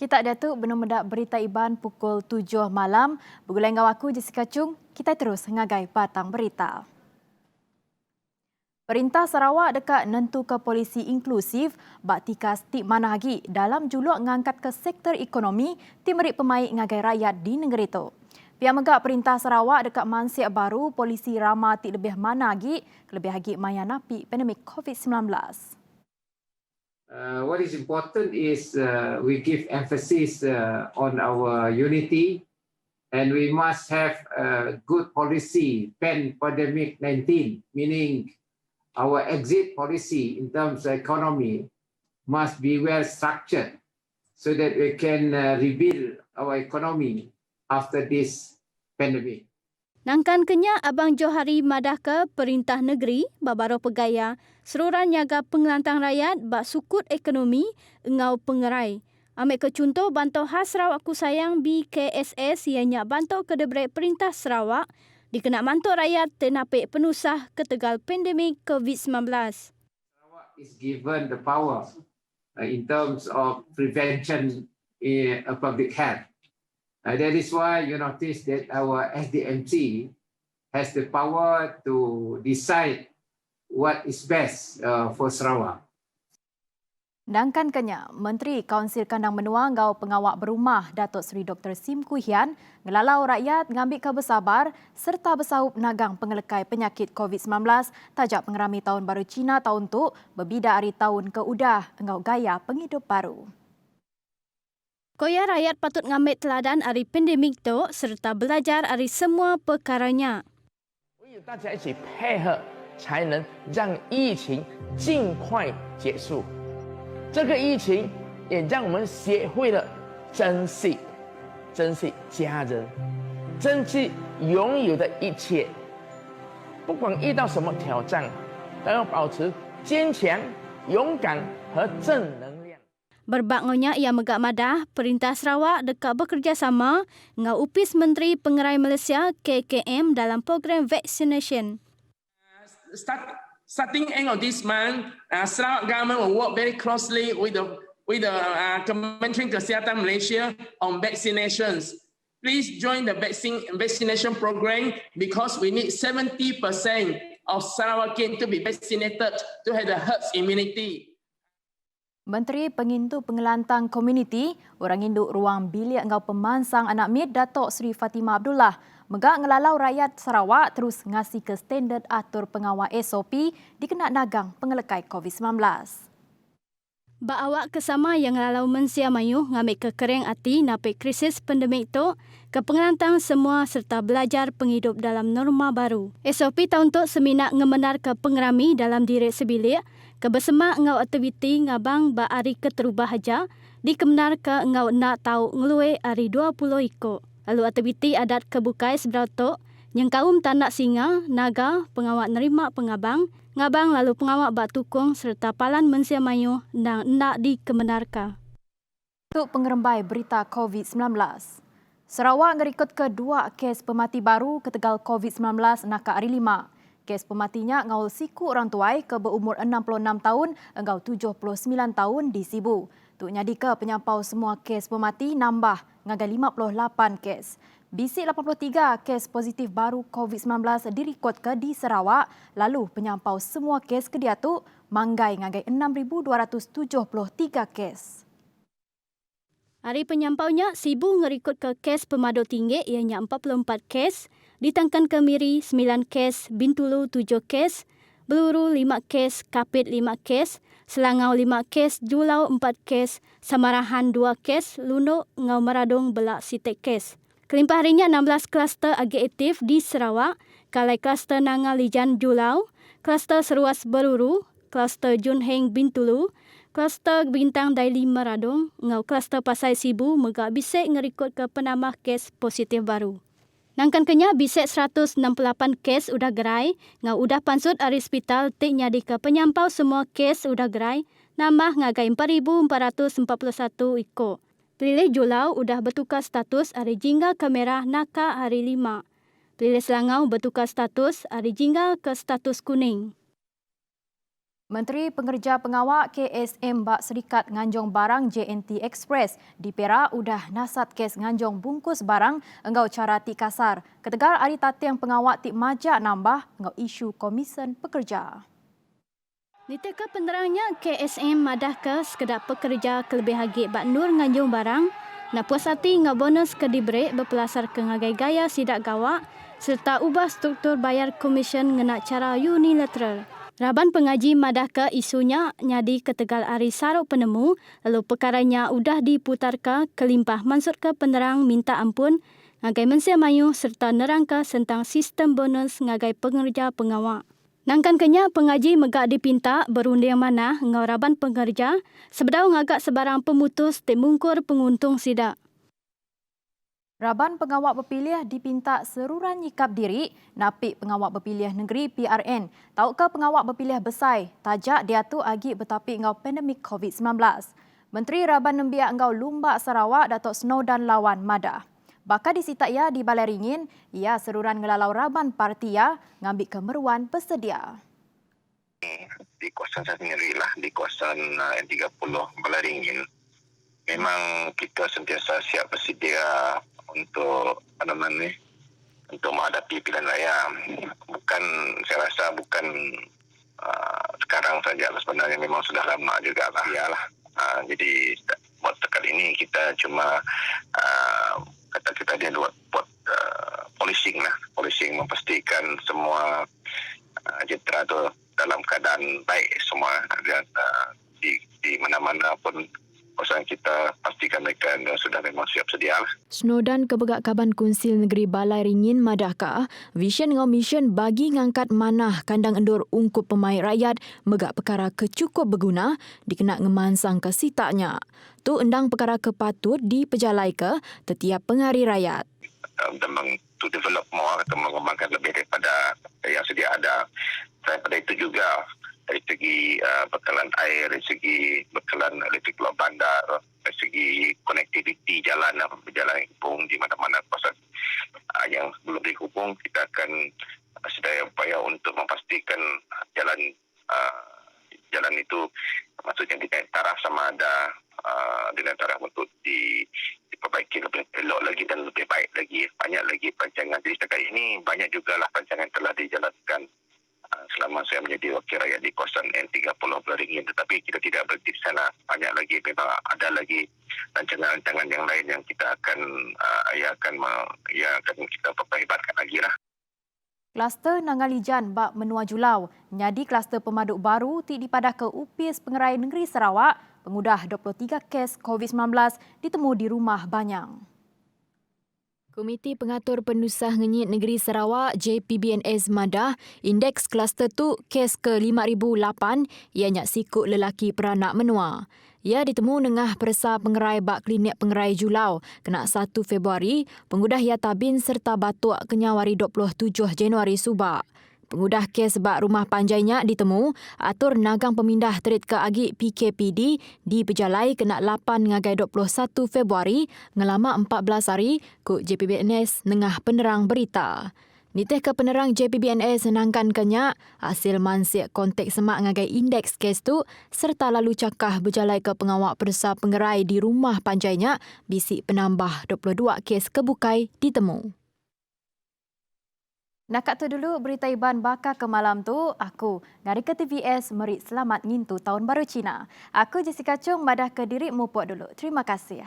Kita Datuk benar-benar berita Iban pukul 7 malam. Bergulai dengan aku Jessica Chung, kita terus ngagai batang berita. Perintah Sarawak dekat nentu ke polisi inklusif bak tika stik mana lagi dalam juluk ngangkat ke sektor ekonomi timerik pemain ngagai rakyat di negeri itu. Pihak megak Perintah Sarawak dekat mansiak baru polisi ramah tik lebih mana lagi, lebih lagi maya napi pandemik COVID-19. What is important is we give emphasis on our unity, and we must have a good policy pandemic 19, meaning our exit policy in terms of economy must be well structured so that we can rebuild our economy after this pandemic. Nangkan kenya Abang Johari madah ke Perintah Negeri babaro pegaya seruran nyaga pengelantang rakyat bak sukut ekonomi engau pengerai. Ambil ke contoh bantuan khas Sarawak Ku Sayang BKSS ianya bantuan ke debrek Perintah Sarawak dikena bantuan rakyat tenapik penusah ketegal pandemik COVID-19. Sarawak is given the power in terms of prevention in public health. That is why you notice that our SDMC has the power to decide what is best for Sarawak. Dangkan kenya, Menteri Kaunsil Kandang Menua Gau Pengawak Berumah Datuk Seri Dr. Sim Koo Hian ngelalau rakyat ngambil ke bersabar serta bersahup nagang pengelekai penyakit COVID-19 tajak pengerami tahun baru Cina tahun tu berbida hari tahun ke udah engau gaya penghidup baru. Koya rakyat patut ngambil teladan hari pandemik tu serta belajar hari semua perkaranya. 大家一起配合，才能让疫情尽快结束。这个疫情也让我们学会了珍惜家人，珍惜拥有的一切。不管遇到什么挑战，都要保持坚强、勇敢和正能量。 Berbaknya ia megak madah Perintah Sarawak dekat bekerjasama dengan Upis Menteri Pengerai Malaysia KKM dalam program vaccination. Starting end of this month, Sarawak government will work very closely with the Kementerian Kesihatan Malaysia on vaccinations. Please join the vaccination program because we need 70% of Sarawakian to be vaccinated to have the herd immunity. Menteri Pengintu Pengelantang Komuniti, orang induk ruang bilik engau pemansang anak mid Datuk Seri Fatimah Abdullah megak ngelalau rakyat Sarawak terus ngasih ke standard atur pengawal SOP dikena nagang pengelekai COVID-19. Bak awak kesama yang ngelalau mensia mayu ngambil ke kereng hati napik krisis pandemik tu ke pengelantang semua serta belajar penghidup dalam norma baru. SOP tahun tu seminak ngemenar ke pengerami dalam diri sebilik kebersemak ngau aktiviti ngabang ba hari keterubah haja dikemenar ke ngau nak tahu ngelue hari 20 ikut. Lalu aktiviti adat kebukai seberau tu yang kaum tanak singa, naga, pengawak nerima pengabang, ngabang lalu pengawak bak tukung serta palan mensia mayu dan nak dikemenarkan. Untuk pengerembai berita COVID-19. Sarawak ngerikut ke 2 kes pemati baru ketegal COVID-19 nak hari 5. Kes pematinya ngau siku orang tuai ke berumur 66 tahun engau 79 tahun di Sibu. Tuk nyadi ke penyampau semua kes pemati nambah ngagai 58 kes. Bisik 83 kes positif baru COVID-19 direkod ke di Sarawak, lalu penyampau semua kes ke dia tu manggai ngagai 6,273 kes. Hari penyampaunya, Sibu ngerikut ke kes pemadu tinggi ianya 44 kes, ditangkan ke Miri 9 kes, Bintulu 7 kes, Beluru 5 kes, Kapit 5 kes, Selangau 5 kes, Julau 4 kes, Samarahan 2 kes, Lunuk, Ngau Meradung belak sitek kes. Kelimpah harinya 16 kluster agi aktif di Sarawak, kalai kluster Nanga Lijan Julau, kluster Seruas Beluru, kluster Junheng Bintulu, kluster Bintang Daili Meradung, ngau kluster Pasai Sibu megak bisik ngerikut ke penambah kes positif baru. Nangkan kenya bisik 168 kes udah gerai, ngau udah pansut hari hospital tik nyadi ke penyampau semua kes udah gerai, nambah ngagai 4,441 ikut. Pilih Julau udah bertukar status hari jingga ke merah naka hari 5. Pilih Selangau bertukar status hari jingga ke status kuning. Menteri Pengerja Pengawak KSM Bak Serikat Nganjong Barang JNT Express di Perak udah nasat kes nganjong bungkus barang enggau cara ti kasar. Ketegar ari tateng pengawak ti majak nambah enggau isu komisen pekerja. Diteka penerangnya KSM madah ke sekedar pekerja kelebih hagik Bak Nur Nganjong Barang nak puas hati ngau bonus ke diberi berpelasar ke ngagai gaya sidak gawak serta ubah struktur bayar komisen ngena cara unilateral. Raban pengaji madah ke isunya nyadi ketegal ari saruk penemu lalu perkaranya udah diputar ke kelimpah mansur ke penerang minta ampun ngagai mensia mayu serta nerangka tentang sistem bonus ngagai pengerja pengawak. Nangkan kenya pengaji megak dipinta berunding mana ngau raban pengerja sebedau ngagak sebarang pemutus temungkur penguntung sidak. Raban pengawak berpilih dipinta seruran nyikap diri napik pengawak berpilih negeri PRN. Tahukah pengawak berpilih besai tajak dia tu agi bertapik ngau pandemik COVID-19. Menteri Raban nembiak ngau Lumbak Sarawak Datuk Snowdan Lawan madah. Bakal disita ia di Balai Ringin, ia seruran ngelalau Raban Partia ngambil kemeruan bersedia. Di kawasan saya sendirilah, di kawasan N30 Balai Ringin, memang kita sentiasa siap bersedia untuk untuk menghadapi pilihan raya. Bukan, saya rasa bukan sekarang saja, sebenarnya memang sudah lama juga lah. Yalah. Jadi buat sekali ini kita cuma kata kita dia buat policing memastikan semua jentera itu dalam keadaan baik semua dan di mana-mana pun kawasan kita pastikan mereka sudah memang siap sedia. Snowdan kebegak Kaban Kunsil Negeri Balai Ringin madahkah vision ngau mission bagi ngangkat manah kandang endur ungkup pemain rakyat megak perkara kecukup berguna dikena ngemansang ke sitaknya. Tu endang perkara kepatut dipejalai ke setiap pengari rakyat. Memang to develop more atau mengembangkan lebih daripada yang sedia ada. Daripada itu juga dari segi bekalan air, dari segi bekalan elektrik luar bandar, dari segi konektiviti jalan hubung di mana-mana kawasan yang belum dihubung, kita akan sedaya upaya untuk memastikan jalan itu maksudnya di taraf sama ada dengan taraf untuk diperbaiki lebih elok lagi dan lebih baik lagi, banyak lagi perancangan. Jadi setakat ini banyak jugalah perancangan telah dijalankan selama saya menjadi wakil rakyat di kawasan N30 Balai Ringin, tetapi kita tidak berhenti di sana. Banyak lagi, memang ada lagi rancangan-rancangan yang lain yang kita akan kita perbaikkan lagi lah. Kluster Nangalijan bak menua Julau, nyadi kluster pemaduk baru ti dipadah ke UPIS Pengerai Negeri Sarawak, pengudah 23 kes COVID-19 ditemu di Rumah Banyang. Komiti Pengatur Penusah Ngenyit Negeri Sarawak JPBNS madah indeks kluster tu kes ke 5,008 ianya sikut lelaki peranak menua. Ia ditemu nengah persa pengerai bak klinik pengerai Julau kena 1 Februari, pengudah ia tabin serta batuk kenyawari 27 Januari subak. Pengudah kes bak rumah panjainya ditemu atur nagang pemindah terit ke agik PKPD di Pejalai kena 8 ngagai 21 Februari ngelama 14 hari ku JPBNS nengah penerang berita. Nitih ke penerang JPBNS senangkan kenyak hasil mansiak kontak semak ngagai indeks kes tu serta lalu cakah berjalai ke pengawak persa pengerai di rumah panjainya bisik penambah 22 kes kebukai ditemu. Nak kat tu dulu berita Iban bakal ke malam tu. Aku dari ke TVS merit selamat ngintu tahun baru Cina. Aku Jessica Chung badah ke diri mu puak dulu. Terima kasih.